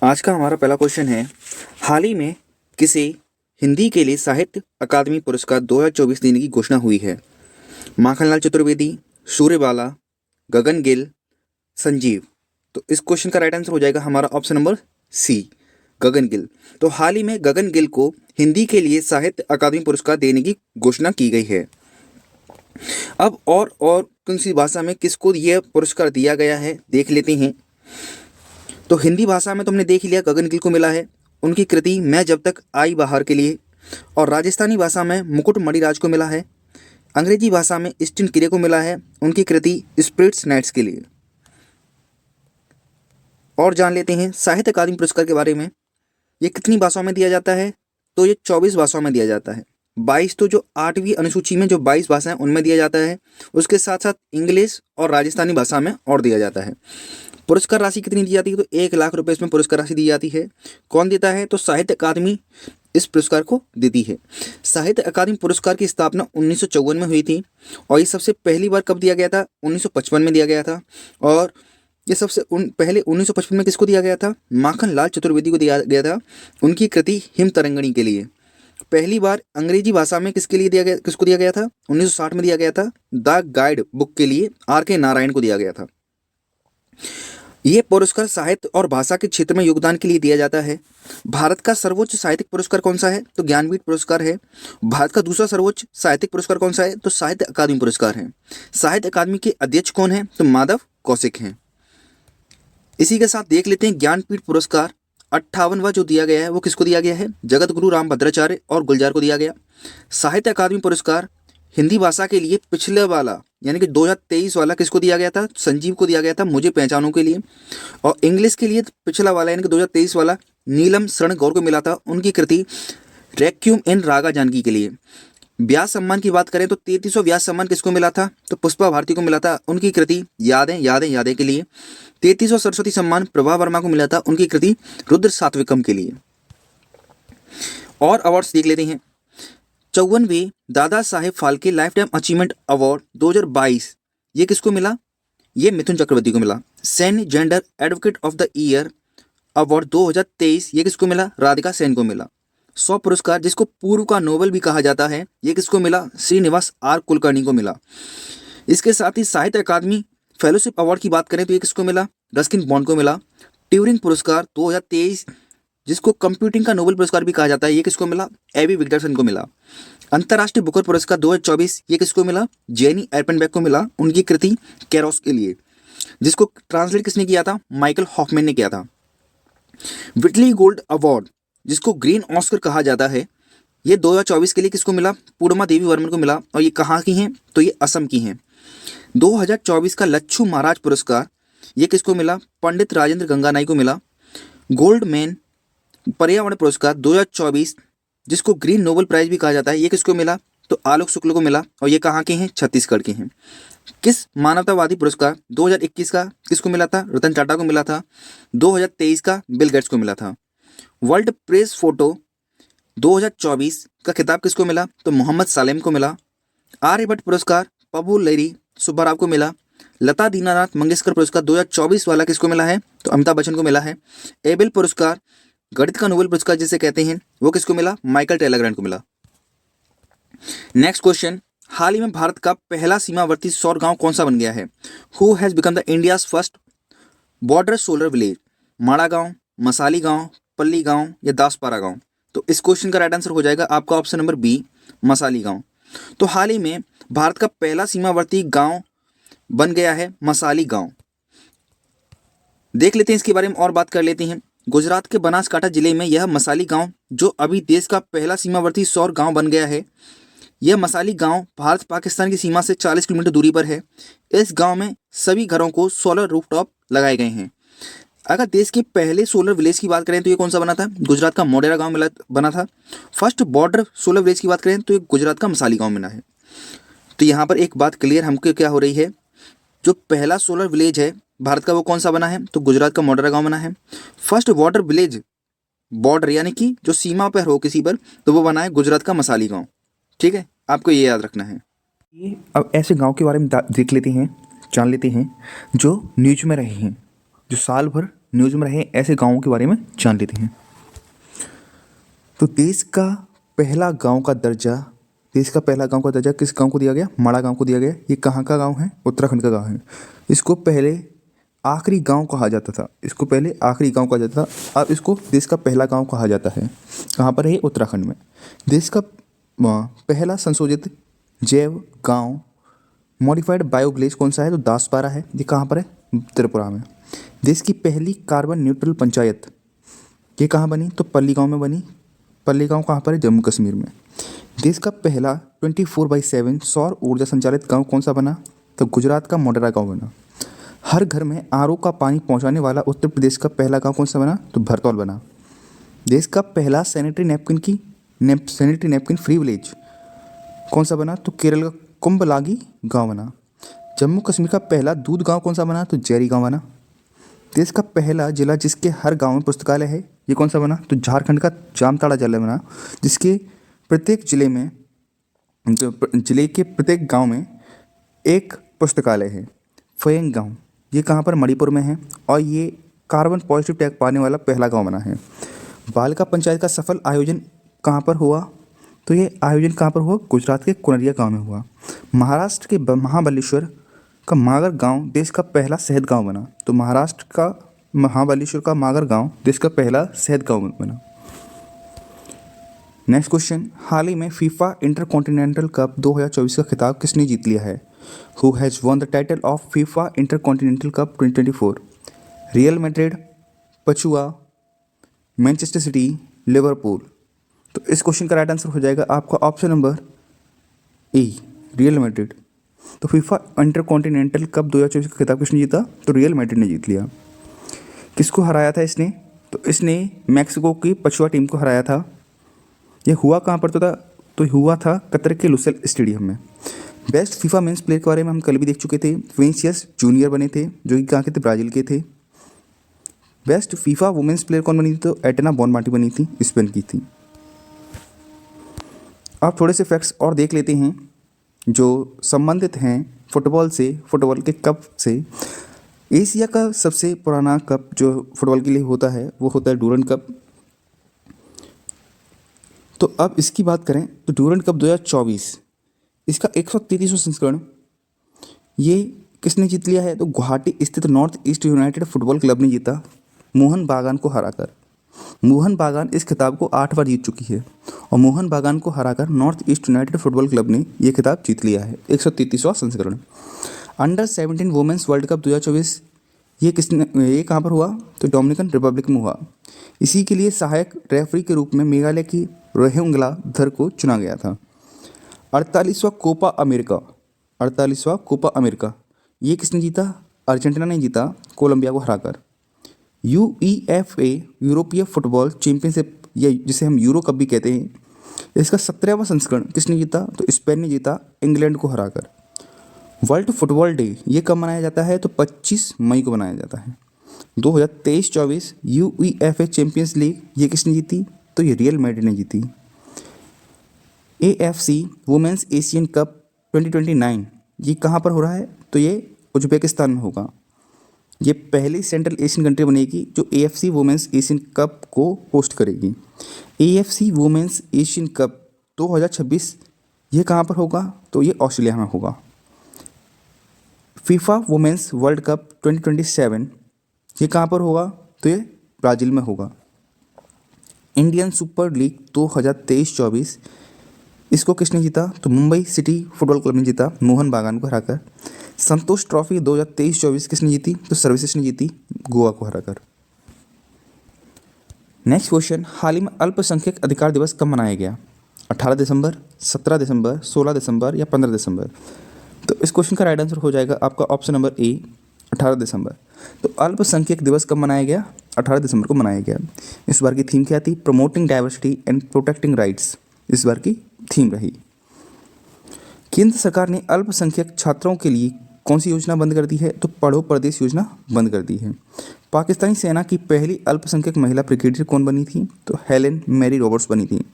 आज का हमारा पहला क्वेश्चन है, हाल ही में किसे हिंदी के लिए साहित्य अकादमी पुरस्कार 2024 देने की घोषणा हुई है? माखनलाल चतुर्वेदी, सूर्यबाला, गगन गिल, संजीव। तो इस क्वेश्चन का राइट आंसर हो जाएगा हमारा ऑप्शन नंबर सी, गगन गिल। तो हाल ही में गगन गिल को हिंदी के लिए साहित्य अकादमी पुरस्कार देने की घोषणा की गई है। अब और कौन सी भाषा में किसको यह पुरस्कार दिया गया है देख लेते हैं। तो हिंदी भाषा में तुमने देख लिया, गगन गिल को मिला है उनकी कृति मैं जब तक आई बाहर के लिए, और राजस्थानी भाषा में मुकुट मणिराज को मिला है। अंग्रेजी भाषा में स्टीन किरे को मिला है उनकी कृति स्पिरिट्स नाइट्स के लिए। और जान लेते हैं साहित्य अकादमी पुरस्कार के बारे में। ये कितनी भाषाओं में दिया जाता है? तो ये 24 भाषाओं में दिया जाता है। 22 तो जो 8वीं अनुसूची में जो 22 भाषाएं उनमें दिया जाता है, उसके साथ साथ इंग्लिश और राजस्थानी भाषा में और दिया जाता है। पुरस्कार राशि कितनी दी जाती है? तो 1 लाख रुपए इसमें पुरस्कार राशि दी जाती है। कौन देता है? तो साहित्य अकादमी इस पुरस्कार को देती है। साहित्य अकादमी पुरस्कार की स्थापना 1954 में हुई थी, और ये सबसे पहली बार कब दिया गया था? 1955 में दिया गया था। और ये सबसे पहले 1955 में किसको दिया गया था? माखनलाल चतुर्वेदी को दिया गया था उनकी कृति हिम तरंगिणी के लिए। पहली बार अंग्रेजी भाषा में किसके लिए दिया गया, किसको दिया गया था? 1960 में दिया गया था द गाइड बुक के लिए R.K. नारायण को दिया गया था। ये पुरस्कार साहित्य और भाषा के क्षेत्र में योगदान के लिए दिया जाता है। भारत का सर्वोच्च साहित्यिक पुरस्कार कौन सा है? तो ज्ञानपीठ पुरस्कार है। भारत का दूसरा सर्वोच्च साहित्यिक पुरस्कार कौन सा है? तो साहित्य अकादमी पुरस्कार है। साहित्य अकादमी के अध्यक्ष कौन है? तो माधव कौशिक हैं। इसी के साथ देख लेते हैं ज्ञानपीठ पुरस्कार 58वां जो दिया गया है वो किसको दिया गया है? जगत गुरु रामभद्राचार्य और गुलजार को दिया गया। साहित्य अकादमी पुरस्कार हिंदी भाषा के लिए पिछले वाला यानी कि 2023 वाला किसको दिया गया था? संजीव को दिया गया था मुझे पहचानों के लिए। और इंग्लिश के लिए पिछला वाला यानी कि 2023 वाला नीलम शरण गौर को मिला था उनकी कृति रेक्यूम इन रागा जानकी के लिए। व्यास सम्मान की बात करें तो 33वां व्यास सम्मान किसको मिला था? तो पुष्पा भारती को मिला था उनकी कृति यादें यादें यादें के लिए। 33वां सरस्वती सम्मान प्रभा वर्मा को मिला था उनकी कृति रुद्र सात्विकम के लिए। और अवार्ड्स देख लेते हैं। 54वें Dada Saheb Phalke life time achievement award 2022 ये किसको मिला? ये मिथुन चक्रवर्ती को मिला। सैन्य gender advocate of the year award 2023 ये किसको मिला? राधिका सेन को मिला। 100 पुरस्कार जिसको पूर्व का नोबेल भी कहा जाता है ये किसको मिला? श्रीनिवास R कुलकर्णी को मिला। इसके साथ ही साहित्य अकादमी फेलोशिप अवार्ड की बात करें तो ये किसको मिला? रस्किन बॉन्ड को मिला। ट्यूरिंग पुरस्कार 2023 जिसको कंप्यूटिंग का नोबेल पुरस्कार भी कहा जाता है ये किसको मिला? एबी विक्टरसन को मिला। अंतर्राष्ट्रीय बुकर पुरस्कार 2024 ये किसको मिला? जेनी एर्पेनबेक को मिला उनकी कृति कैरोस के लिए, जिसको ट्रांसलेट किसने किया था? माइकल हॉफमैन ने किया था। विटली गोल्ड अवार्ड जिसको ग्रीन ऑस्कर कहा जाता है ये 2024 के लिए किसको मिला? पूर्णिमा देवी वर्मन को मिला। और ये कहाँ की हैं? तो ये असम की हैं। 2024 का लच्छू महाराज पुरस्कार ये किसको मिला? पंडित राजेंद्र गंगानाई को मिला। गोल्ड मैन पर्यावरण पुरस्कार 2024 जिसको ग्रीन नोबेल प्राइज भी कहा जाता है ये किसको मिला? तो आलोक शुक्ल को मिला। और ये कहाँ के हैं? छत्तीसगढ़ के हैं। किस मानवतावादी पुरस्कार 2021 का किसको मिला था? रतन टाटा को मिला था। 2023 का बिल गेट्स को मिला था। वर्ल्ड प्रेस फोटो 2024 का खिताब किसको मिला? तो मोहम्मद सालेम को मिला। आर्यभट्ट पुरस्कार पबू लेरी सुब्बाराव को मिला। लता दीनानाथ मंगेशकर पुरस्कार 2024 वाला किसको मिला है? तो अमिताभ बच्चन को मिला है। एबेल पुरस्कार गणित का नोबेल पुरस्कार जिसे कहते हैं वो किसको मिला? माइकल टेलरग्रैंड को मिला। नेक्स्ट क्वेश्चन, हाल ही में भारत का पहला सीमावर्ती सौर गांव कौन सा बन गया है? Who has become the India's first border solar village? माड़ा गांव, मसाली गांव, पल्ली गांव या दासपारा गांव? तो इस क्वेश्चन का राइट आंसर हो जाएगा आपका ऑप्शन नंबर बी, मसाली गांव। तो हाल ही में भारत का पहला सीमावर्ती गांव बन गया है मसाली गांव। देख लेते हैं इसके बारे में और बात कर लेते हैं। गुजरात के बनासकांठा जिले में यह मसाली गांव जो अभी देश का पहला सीमावर्ती सौर गांव बन गया है। यह मसाली गांव भारत पाकिस्तान की सीमा से 40 किलोमीटर दूरी पर है। इस गांव में सभी घरों को सोलर रूफटॉप लगाए गए हैं। अगर देश के पहले सोलर विलेज की बात करें तो ये कौन सा बना था? गुजरात का मोढेरा गांव बना था। फर्स्ट बॉर्डर सोलर विलेज की बात करें तो ये गुजरात का मसाली गांव बना है। तो यहाँ पर एक बात क्लियर हमको क्या हो रही है, जो पहला सोलर विलेज है भारत का वो कौन सा बना है? तो गुजरात का मोढेरा गांव बना है। फर्स्ट बॉर्डर विलेज, बॉर्डर यानी कि जो सीमा पर हो किसी पर, तो वो बना है गुजरात का मसाली गांव। ठीक है, आपको ये याद रखना है। ये अब ऐसे गांव के बारे में देख लेते हैं, जान लेते हैं जो न्यूज में रहे हैं, जो साल भर न्यूज़ में रहे ऐसे गाँवों के बारे में जान लेते हैं। तो देश का पहला गांव का दर्जा किस गांव को दिया गया? माड़ा गांव को दिया गया। ये कहाँ का गांव है? उत्तराखंड का गांव है। इसको पहले आखिरी गांव कहा जाता था, अब इसको देश का पहला गांव कहा जाता है। कहाँ पर है? उत्तराखंड में। देश का पहला संशोधित जैव गांव मॉडिफाइड बायोविलेज कौन सा है? तो दासपारा है। ये कहाँ पर है? त्रिपुरा में। देश की पहली कार्बन न्यूट्रल पंचायत ये कहाँ बनी? तो पल्ली गांव में बनी। पल्ली गांव कहाँ पर है? जम्मू कश्मीर में। देश का पहला 24/7 सौर ऊर्जा संचालित गांव कौन सा बना? तो गुजरात का मोढेरा गांव बना। हर घर में आरओ का पानी पहुंचाने वाला उत्तर प्रदेश का पहला गांव कौन सा बना? तो भरतौल बना। देश का पहला सैनिटरी नैपकिन फ्री विलेज कौन सा बना? तो केरल का कुंभलागी गांव बना। जम्मू कश्मीर का पहला दूध गांव कौन सा बना? तो जैरी गांव बना। देश का पहला जिला जिसके हर गांव में पुस्तकालय है ये कौन सा बना? तो झारखंड का जामताड़ा जिला बना, जिसके प्रत्येक जिले के प्रत्येक गांव में एक पुस्तकालय है। फयंग गांव ये कहाँ पर? मणिपुर में है और ये कार्बन पॉजिटिव टैग पाने वाला पहला गांव बना है। बालिका पंचायत का सफल आयोजन कहाँ पर हुआ? तो ये आयोजन कहाँ पर हुआ? गुजरात के कुनरिया गांव में हुआ। महाराष्ट्र के महाबलेश्वर का मागर गांव देश का पहला शहद गांव बना। तो महाराष्ट्र का महाबलेश्वर का मागर गांव देश का पहला शहद गांव बना। नेक्स्ट क्वेश्चन, हाल ही में फीफा इंटरकॉन्टिनेंटल कप 2024 का खिताब किसने जीत लिया है? Who has won the title of FIFA Intercontinental Cup 2024? Real Madrid, Pachuca, Manchester City, Liverpool. तो इस क्वेश्चन का राइट आंसर हो जाएगा आपका option number A, Real Madrid. तो फीफा इंटरकॉन्टिनेंटल कप 2024 का खिताब किसने जीता? तो रियल मैड्रिड ने जीत लिया। किसको हराया था इसने? तो इसने मैक्सिको की पचुआ टीम को हराया था। यह हुआ कहाँ पर था? तो हुआ था कतर के लुसेल स्टेडियम में। बेस्ट फीफा मेंस प्लेयर के बारे में हम कल भी देख चुके थे। विनीसियस जूनियर बने थे जो कि कहाँ के थे? ब्राज़ील के थे। बेस्ट फीफा वुमेंस प्लेयर कौन बनी थी? तो एटेना बोनमार्टी बनी थी, स्पेन की थी। अब थोड़े से फैक्ट्स और देख लेते हैं जो संबंधित हैं फुटबॉल से, फुटबॉल के कप से। एशिया का सबसे पुराना कप जो फुटबॉल के लिए होता है वो होता है डूरंड कप। तो अब इसकी बात करें तो डूरंड कप 2024 इसका 133वां संस्करण ये किसने जीत लिया है? तो गुवाहाटी स्थित north east United football club ने जीता, मोहन बागान को हराकर। मोहन बागान इस खिताब को 8 बार जीत चुकी है और मोहन बागान को हराकर north east United football club ने यह खिताब जीत लिया है, 133वां संस्करण। अंडर 17 वुमेंस वर्ल्ड कप 2024 ये कहाँ पर हुआ? तो डोमिनिकन रिपब्लिक में हुआ। इसी के लिए सहायक रेफरी के रूप में मेघालय की रोहिंग्ला धर को चुना गया था। 48वां कोपा अमेरिका ये किसने जीता? अर्जेंटीना ने जीता कोलंबिया को हराकर। UEFA यूरोपीय फुटबॉल चैंपियनशिप या जिसे हम यूरो कप भी कहते हैं, इसका 17वां संस्करण किसने जीता? तो स्पेन ने जीता इंग्लैंड को हराकर। वर्ल्ड फुटबॉल डे ये कब मनाया जाता है? तो 25 मई को मनाया जाता है। 2023-24 UEFA चैंपियंस लीग ये किसने जीती? तो ये रियल मैड्रिड ने जीती। AFC वुमेंस एशियन कप 2029 ये कहाँ पर हो रहा है? तो ये उज्बेकिस्तान में होगा। ये पहली सेंट्रल एशियन कंट्री बनेगी जो AFC वुमेंस एशियन कप को होस्ट करेगी। AFC वुमेंस एशियन कप 2026 ये कहाँ पर होगा? तो ये ऑस्ट्रेलिया में होगा। फीफा वुमेंस वर्ल्ड कप 2027 ये कहाँ पर होगा? तो ये ब्राज़ील में होगा। इंडियन सुपर लीग 2023-24 इसको किसने जीता? तो मुंबई सिटी फुटबॉल क्लब ने जीता, मोहन बागान को हराकर। संतोष ट्रॉफी 2023-24 किसने जीती? तो सर्विसेज ने जीती, गोवा को हराकर। नेक्स्ट क्वेश्चन, हाल ही में अल्पसंख्यक अधिकार दिवस कब मनाया गया? 18 दिसंबर, 17 दिसंबर, 16 दिसंबर या 15 दिसंबर? तो इस क्वेश्चन का राइट आंसर हो जाएगा आपका ऑप्शन नंबर ए, 18 दिसंबर। तो अल्पसंख्यक दिवस कब मनाया गया? 18 दिसंबर को मनाया गया। इस बार की थीम क्या थी? Promoting diversity and protecting rights इस बार की थीम रही। केंद्र सरकार ने अल्पसंख्यक छात्रों के लिए कौन सी योजना बंद कर दी है? तो पढ़ो प्रदेश योजना बंद कर दी है। पाकिस्तानी सेना की पहली अल्पसंख्यक महिला ब्रिगेडियर कौन बनी थी? तो हेलेन मैरी रॉबर्ट्स बनी थी।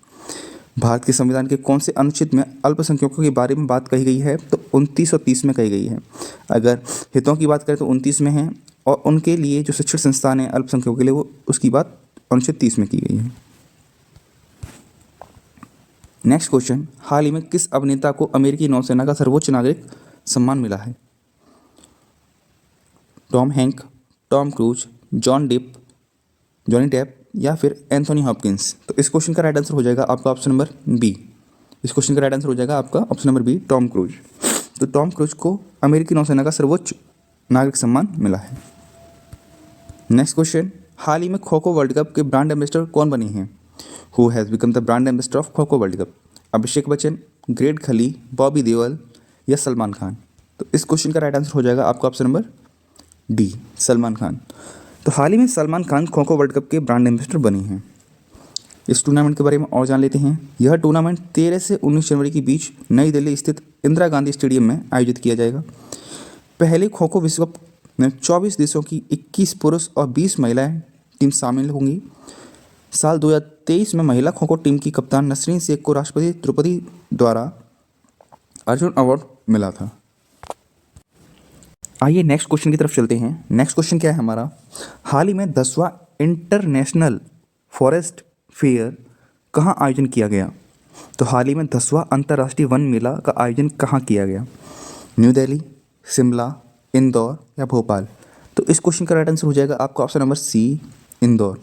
भारत के संविधान के कौन से अनुच्छेद में अल्पसंख्यकों के बारे में बात कही गई है? तो 29 और 30 में कही गई है। अगर हितों की बात करें तो 29 में है और उनके लिए जो शिक्षण संस्थान है अल्पसंख्यकों के लिए, वो उसकी बात अनुच्छेद 30 में की गई है। नेक्स्ट क्वेश्चन, हाल ही में किस अभिनेता को अमेरिकी नौसेना का सर्वोच्च नागरिक सम्मान मिला है? Tom Hank, Tom Cruise, Johnny Depp या फिर एंथोनी हॉपकिंस? तो इस क्वेश्चन का राइट आंसर हो जाएगा आपका ऑप्शन नंबर बी। इस क्वेश्चन का राइट आंसर हो जाएगा आपका option number B, Tom Cruise. तो टॉम क्रूज को अमेरिकी नौसेना का सर्वोच्च नागरिक सम्मान मिला है। नेक्स्ट क्वेश्चन, हाल ही में खो खो वर्ल्ड कप के ब्रांड एम्बेसडर कौन बने हैं? Who has become the brand ambassador of kho kho world cup? Abhishek Bachchan, great खली, बॉबी देओल या सलमान खान? तो इस क्वेश्चन का राइट आंसर हो जाएगा आपका option number D, Salman Khan. तो हाल ही में सलमान खान खो खो वर्ल्ड कप के ब्रांड एम्बेसडर बने हैं। इस टूर्नामेंट के बारे में और जान लेते हैं। यह टूर्नामेंट 13 से 19 जनवरी के बीच नई दिल्ली स्थित इंदिरा गांधी स्टेडियम में आयोजित किया जाएगा। पहले खो खो विश्व कप में 24 देशों की 21 पुरुष और 20 महिलाएं टीम शामिल होंगी। साल 2023 में महिला खो खो टीम की कप्तान नसरीन शेख को राष्ट्रपति द्रौपदी द्वारा अर्जुन अवार्ड मिला था। आइए नेक्स्ट क्वेश्चन की तरफ चलते हैं। नेक्स्ट क्वेश्चन क्या है हमारा, हाल ही में 10वां इंटरनेशनल फॉरेस्ट फेयर कहाँ आयोजन किया गया? तो हाल ही में 10वां अंतर्राष्ट्रीय वन मेला का आयोजन कहाँ किया गया? न्यू दिल्ली, शिमला, इंदौर या भोपाल? तो इस क्वेश्चन का राइट आंसर हो जाएगा आपका ऑप्शन नंबर सी, इंदौर।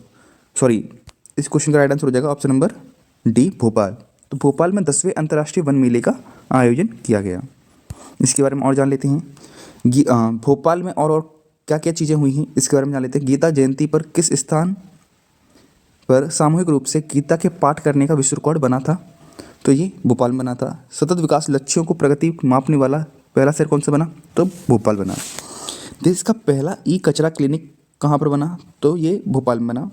इस क्वेश्चन का राइट आंसर हो जाएगा ऑप्शन नंबर डी, भोपाल। तो भोपाल में 10वें अंतर्राष्ट्रीय वन मेले का आयोजन किया गया। इसके बारे में और जान लेते हैं। भोपाल में और क्या क्या चीज़ें हुई हैं इसके बारे में जान लेते हैं। गीता जयंती पर किस स्थान पर सामूहिक रूप से गीता के पाठ करने का विश्व रिकॉर्ड बना था? तो ये भोपाल में बना था। सतत विकास लक्ष्यों को प्रगति मापने वाला पहला शहर कौन सा बना? तो भोपाल बना। देश का पहला ई कचरा क्लिनिक कहाँ पर बना? तो ये भोपाल में बना।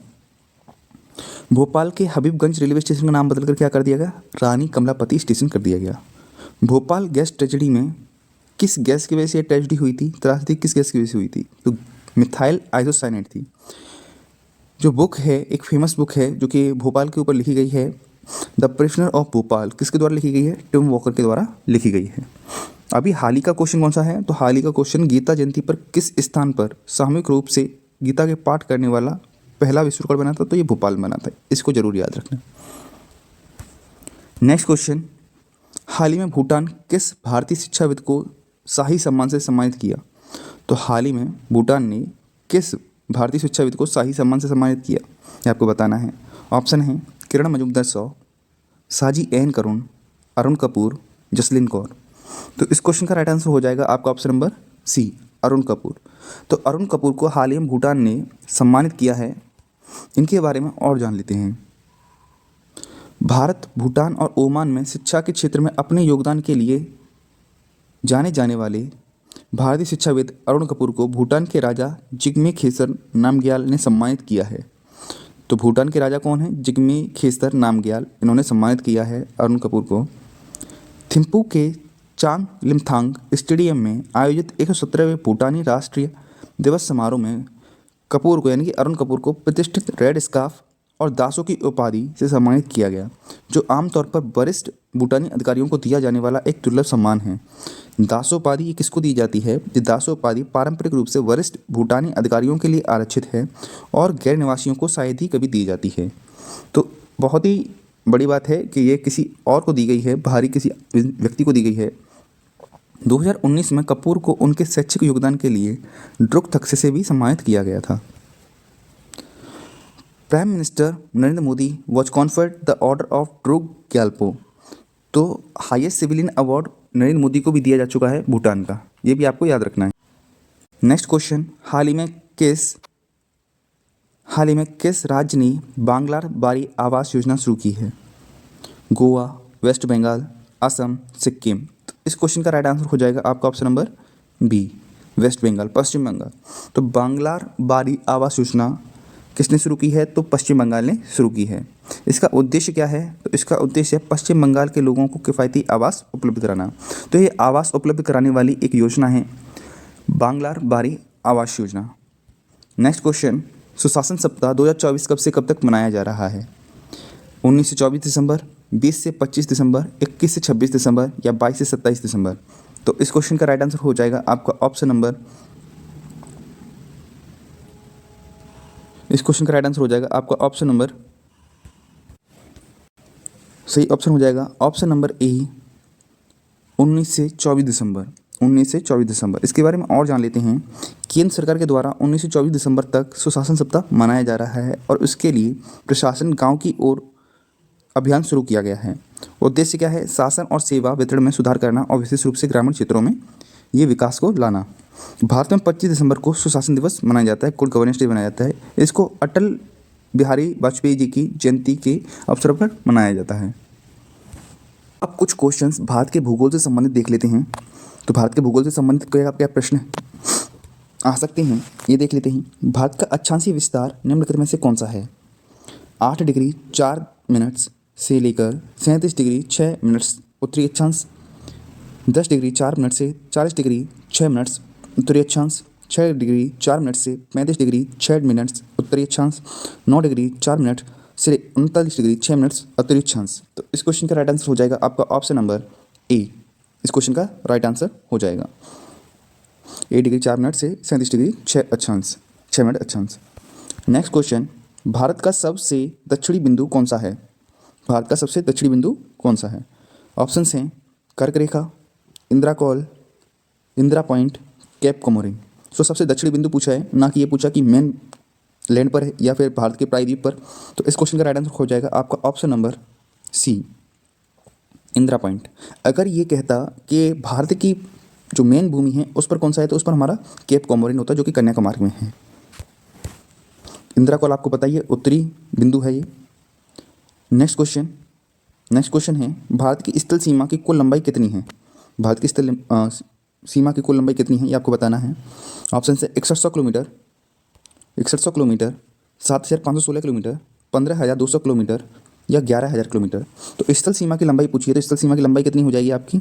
भोपाल के हबीबगंज रेलवे स्टेशन का नाम बदलकर क्या कर दिया गया? रानी कमलापति स्टेशन कर दिया गया। भोपाल गैस ट्रेजेडी में किस गैस की वजह से ट्रेजेडी हुई थी? त्रासदी किस गैस की वजह से हुई थी? तो मिथाइल आइसोसाइनेट थी। जो बुक है, एक फेमस बुक है जो कि भोपाल के ऊपर लिखी गई है, द प्रिजनर ऑफ भोपाल, किसके द्वारा लिखी गई है? टिम वॉकर के द्वारा लिखी गई है। अभी हाल ही का क्वेश्चन कौन सा है? तो हाल ही का क्वेश्चन, गीता जयंती पर किस स्थान पर सामूहिक रूप से गीता के पाठ करने वाला पहला विश्व रिकॉर्ड बना था? तो ये भोपाल में बना था। इसको जरूर याद रखना। नेक्स्ट क्वेश्चन, हाल ही में भूटान किस भारतीय शिक्षाविद को शाही सम्मान से सम्मानित किया? तो हाल ही में भूटान ने किस भारतीय शिक्षाविद को शाही सम्मान से सम्मानित किया, ये आपको बताना है। ऑप्शन है किरण मजूमदार शॉ, साजी एन करुण, अरुण कपूर, जसलीन कौर। तो इस क्वेश्चन का राइट आंसर हो जाएगा आपका option number C, Arun Kapoor. तो अरुण कपूर को हाल ही में भूटान ने सम्मानित किया है। इनके बारे में और जान लेते हैं। भारत, भूटान और ओमान में शिक्षा के क्षेत्र में अपने योगदान के लिए जाने जाने वाले भारतीय शिक्षाविद अरुण कपूर को भूटान के राजा जिग्मे खेसर नामग्याल ने सम्मानित किया है। तो भूटान के राजा कौन है? जिग्मे खेसर नामग्याल, इन्होंने सम्मानित किया है अरुण कपूर को। थिम्पू के चांग लिमथांग स्टेडियम में आयोजित 117वें भूटानी राष्ट्रीय दिवस समारोह में कपूर को, यानी कि अरुण कपूर को प्रतिष्ठित रेड स्कार्फ और दासों की उपाधि से सम्मानित किया गया, जो आमतौर पर वरिष्ठ भूटानी अधिकारियों को दिया जाने वाला एक दुर्लभ सम्मान है। दासोपाधि ये किसको दी जाती है? ये दासोपाधि पारंपरिक रूप से वरिष्ठ भूटानी अधिकारियों के लिए आरक्षित है और गैर निवासियों को शायद ही कभी दी जाती है। तो बहुत ही बड़ी बात है कि ये किसी और को दी गई है, बाहरी किसी व्यक्ति को दी गई है। 2019 में कपूर को उनके शैक्षिक योगदान के लिए ड्रुक थक्से से भी सम्मानित किया गया था। Prime minister Narendra Modi was conferred the Order of Druk Gyalpo. तो highest civilian award Narendra Modi को भी दिया जा चुका है भूटान का, ये भी आपको याद रखना है। नेक्स्ट क्वेश्चन, हाल ही में किस राज्य ने बांग्लार बारी आवास योजना शुरू की है? गोवा, वेस्ट बंगाल, असम, सिक्किम। तो इस क्वेश्चन का राइट आंसर हो जाएगा आपका option number B, West Bengal, Paschim Bengal. तो बांग्लार बारी आवास योजना किसने शुरू की है? तो पश्चिम बंगाल ने शुरू की है। इसका उद्देश्य क्या है? तो इसका उद्देश्य है पश्चिम बंगाल के लोगों को किफ़ायती आवास उपलब्ध कराना। तो ये आवास उपलब्ध कराने वाली एक योजना है बांग्लार बारी आवास योजना। नेक्स्ट क्वेश्चन, सुशासन सप्ताह 2024 कब से कब तक मनाया जा रहा है? 19 से 24 दिसंबर, 20 से 25 दिसंबर, 21 से 26 दिसंबर या 22 से 27 दिसंबर? तो इस क्वेश्चन का राइट आंसर हो जाएगा आपका ऑप्शन नंबर इस क्वेश्चन का राइट आंसर हो जाएगा आपका ऑप्शन नंबर, सही ऑप्शन हो जाएगा ऑप्शन नंबर ए, 19 से 24 दिसंबर। 19 से 24 दिसंबर। इसके बारे में और जान लेते हैं। केंद्र सरकार के द्वारा 19 से 24 दिसंबर तक सुशासन सप्ताह मनाया जा रहा है और उसके लिए प्रशासन गांव की ओर अभियान शुरू किया गया है। उद्देश्य क्या है? शासन और सेवा वितरण में सुधार करना और विशेष रूप से ग्रामीण क्षेत्रों में ये विकास को लाना। भारत में 25 दिसंबर को सुशासन दिवस मनाया जाता है, गुड गवर्नेंस डे मनाया जाता है। इसको अटल बिहारी वाजपेयी जी की जयंती के अवसर पर मनाया जाता है। अब कुछ क्वेश्चंस भारत के भूगोल से संबंधित देख लेते हैं। तो भारत के भूगोल से संबंधित कोई क्या प्रश्न आ सकते हैं, ये देख लेते हैं। भारत का अक्षांशीय विस्तार निम्नलिखित में से कौन सा है? 8 डिग्री 4 मिनट्स से लेकर 37 डिग्री 6 मिनट्स उत्तरी अक्षांश, 10 डिग्री 4 मिनट से 40 डिग्री 6 मिनट्स उत्तरी अक्षांश, 6 डिग्री 4 मिनट से 35 डिग्री 6 मिनट्स उत्तरी अक्षांश, 9 डिग्री 4 मिनट से 39 डिग्री 6 मिनट्स उत्तरी अक्षांश। तो इस क्वेश्चन का राइट आंसर हो जाएगा आपका ऑप्शन नंबर ए। इस क्वेश्चन का राइट आंसर हो जाएगा 8 डिग्री 4 मिनट से 37 डिग्री 6 मिनट अक्षांश। नेक्स्ट क्वेश्चन, भारत का सबसे दक्षिणी बिंदु कौन सा है? भारत का सबसे दक्षिणी बिंदु कौन सा है? ऑप्शंस हैं कर्क रेखा, Indira col, Indira point, cape Comorin. So सबसे दक्षिणी बिंदु पूछा है, ना कि ये पूछा कि मेन लैंड पर है या फिर भारत के प्रायद्वीप पर। तो इस क्वेश्चन का राइट आंसर हो जाएगा आपका option number C, Indira point. अगर ये कहता कि भारत की जो मेन भूमि है उस पर कौन सा है, तो उस पर हमारा केप कोमोरिन होता है, जो कि कन्याकुमारी में है। इंदिरा कॉल आपको पता ही है, उत्तरी बिंदु है ये। नेक्स्ट क्वेश्चन है, भारत की स्थल सीमा की कुल लंबाई कितनी है? भारत की स्थल सीमा की कुल लंबाई कितनी है, ये आपको बताना है। ऑप्शन है 6100 किलोमीटर, 7516 किलोमीटर, 15200 किलोमीटर या 11000 किलोमीटर। तो स्थल सीमा की लंबाई पूछिए, तो स्थल सीमा की लंबाई कितनी हो जाएगी आपकी?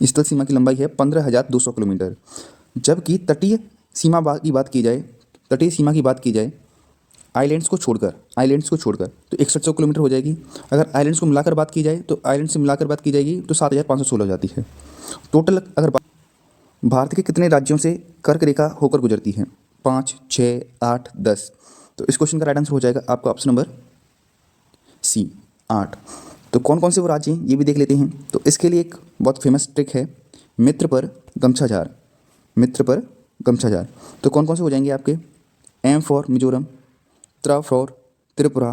स्थल सीमा की लंबाई है 15200 किलोमीटर। जबकि तटीय सीमा की बात की जाए आइलैंड्स को छोड़कर तो 6100 किलोमीटर हो जाएगी। अगर आइलैंड्स को मिलाकर बात की जाए तो आइलैंड से मिलाकर बात की जाएगी तो 7516 हो जाती है। टोटल अगर भारत के कितने राज्यों से कर्क रेखा होकर गुजरती है? 5, 6, 8, 10। तो इस क्वेश्चन का राइट आंसर हो जाएगा आपका ऑप्शन नंबर सी, 8। तो कौन कौन से वो राज्य हैं ये भी देख लेते हैं। तो इसके लिए एक बहुत फेमस ट्रिक है, मित्र पर गमछाझार। तो कौन कौन से हो जाएंगे आपके? एम फॉर मिजोरम, त्रा फॉर त्रिपुरा,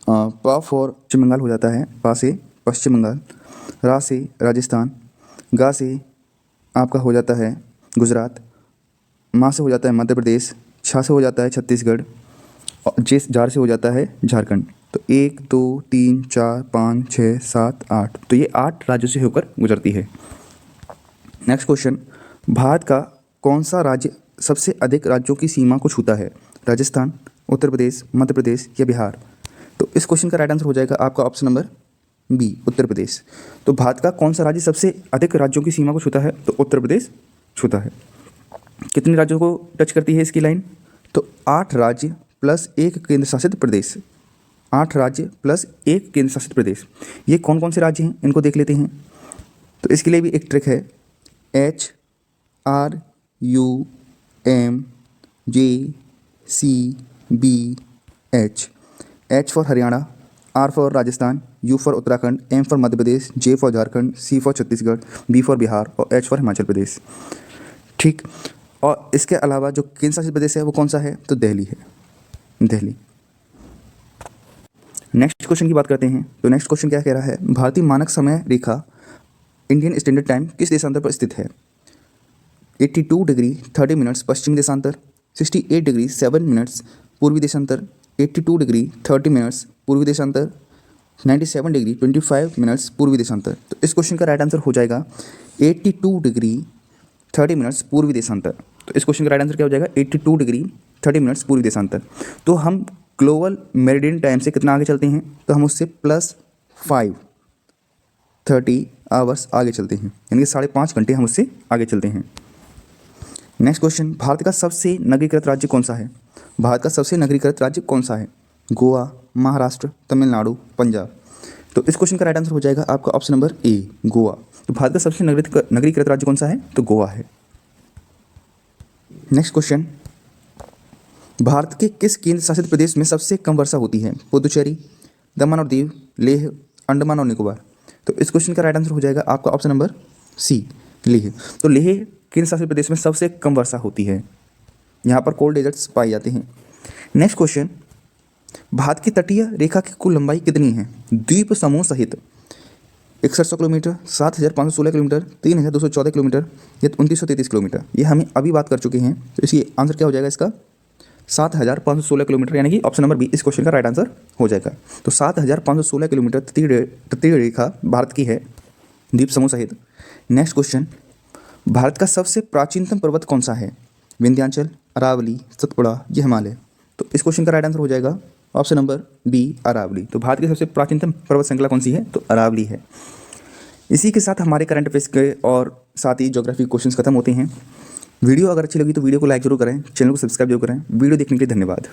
पा फॉर पश्चिम बंगाल हो जाता है, पा से पश्चिम बंगाल, रा से राजस्थान, गा से आपका हो जाता है गुजरात, माँ से हो जाता है मध्य प्रदेश, छा से हो जाता है छत्तीसगढ़ और जार से हो जाता है झारखंड। तो 1, 2, 3, 4, 5, 6, 7, 8। तो ये 8 राज्यों से होकर गुजरती है। नेक्स्ट क्वेश्चन, भारत का कौन सा राज्य सबसे अधिक राज्यों की सीमा को छूता है? राजस्थान, उत्तर प्रदेश, मध्य प्रदेश या बिहार? तो इस क्वेश्चन का राइट आंसर हो जाएगा आपका option number B, Uttar Pradesh. तो भारत का कौन सा राज्य सबसे अधिक राज्यों की सीमा को छूता है? तो उत्तर प्रदेश छूता है। कितने राज्यों को टच करती है इसकी लाइन? तो 8 राज्य प्लस 1 केंद्र शासित प्रदेश। 8 राज्य प्लस 1 केंद्र शासित प्रदेश। ये कौन कौन से राज्य हैं इनको देख लेते हैं। तो इसके लिए भी एक ट्रिक है, HRUMJCBH। H for Haryana, R for Rajasthan, U for Uttarakhand, M for Madhya Pradesh, J for Jharkhand, C for Chhattisgarh, B for Bihar और H फॉर हिमाचल प्रदेश। ठीक। और इसके अलावा जो केंद्र शासित प्रदेश है वो कौन सा है? तो दिल्ली है, दिल्ली। नेक्स्ट क्वेश्चन की बात करते हैं। तो नेक्स्ट क्वेश्चन क्या कह रहा है, भारतीय मानक समय रेखा इंडियन स्टैंडर्ड टाइम किस देशांतर पर स्थित है? 82 डिग्री 30 मिनट्स पश्चिमी देशांतर, 68 डिग्री 7 मिनट्स पूर्वी देशांतर, 82 डिग्री 30 मिनट्स पूर्वी देशांतर, 97 डिग्री 25 मिनट्स पूर्वी देशांतर। तो इस क्वेश्चन का राइट आंसर हो जाएगा 82 डिग्री 30 मिनट्स पूर्वी देशांतर। तो इस क्वेश्चन का राइट आंसर क्या हो जाएगा? 82 डिग्री 30 मिनट्स पूर्वी देशांतर। तो हम ग्लोबल मेरिडियन टाइम से कितना आगे चलते हैं? तो हम उससे +5 30 आवर्स आगे चलते हैं, यानी कि 5.5 घंटे हम उससे आगे चलते हैं। नेक्स्ट क्वेश्चन, भारत का सबसे नगरीकृत राज्य कौन सा है? भारत का सबसे नगरीकृत राज्य कौन सा है? गोवा, महाराष्ट्र, तमिलनाडु, पंजाब। तो इस क्वेश्चन का राइट आंसर हो जाएगा आपका ऑप्शन नंबर ए, गोवा। तो भारत का सबसे नगरीकृत राज्य कौन सा है? तो गोवा है। नेक्स्ट क्वेश्चन, भारत के किस केंद्र शासित प्रदेश में सबसे कम वर्षा होती है? पुदुचेरी, दमन और दीव, लेह, अंडमान और निकोबार। तो इस क्वेश्चन का राइट आंसर हो जाएगा आपका ऑप्शन नंबर सी, लेह। तो लेह केंद्र शासित प्रदेश में सबसे कम वर्षा होती है। यहाँ पर कोल्ड डेजर्ट्स पाए जाते हैं। नेक्स्ट क्वेश्चन, भारत की तटीय रेखा की कुल लंबाई कितनी है द्वीप समूह सहित? 6100 किलोमीटर, 7516 किलोमीटर, 3214 किलोमीटर या 2933 किलोमीटर। ये हम अभी बात कर चुके हैं, तो इसकी आंसर क्या हो जाएगा इसका? 7516 किलोमीटर, यानी कि ऑप्शन नंबर बी इस क्वेश्चन का राइट आंसर हो जाएगा। तो 7516 किलोमीटर तटीय रेखा भारत की है द्वीप समूह सहित। नेक्स्ट क्वेश्चन, भारत का सबसे प्राचीनतम पर्वत कौन सा है? विंध्याचल, अरावली, सतपुड़ा या हिमालय। तो इस क्वेश्चन का राइट आंसर हो जाएगा ऑप्शन नंबर बी, अरावली। तो भारत की सबसे प्राचीनतम पर्वत श्रृंखला कौन सी है? तो अरावली है। इसी के साथ हमारे करंट अफेयर्स के और साथ ही ज्योग्राफी क्वेश्चंस खत्म होते हैं। वीडियो अगर अच्छी लगी तो वीडियो को लाइक जरूर करें, चैनल को सब्सक्राइब जरूर करें। वीडियो देखने के लिए धन्यवाद।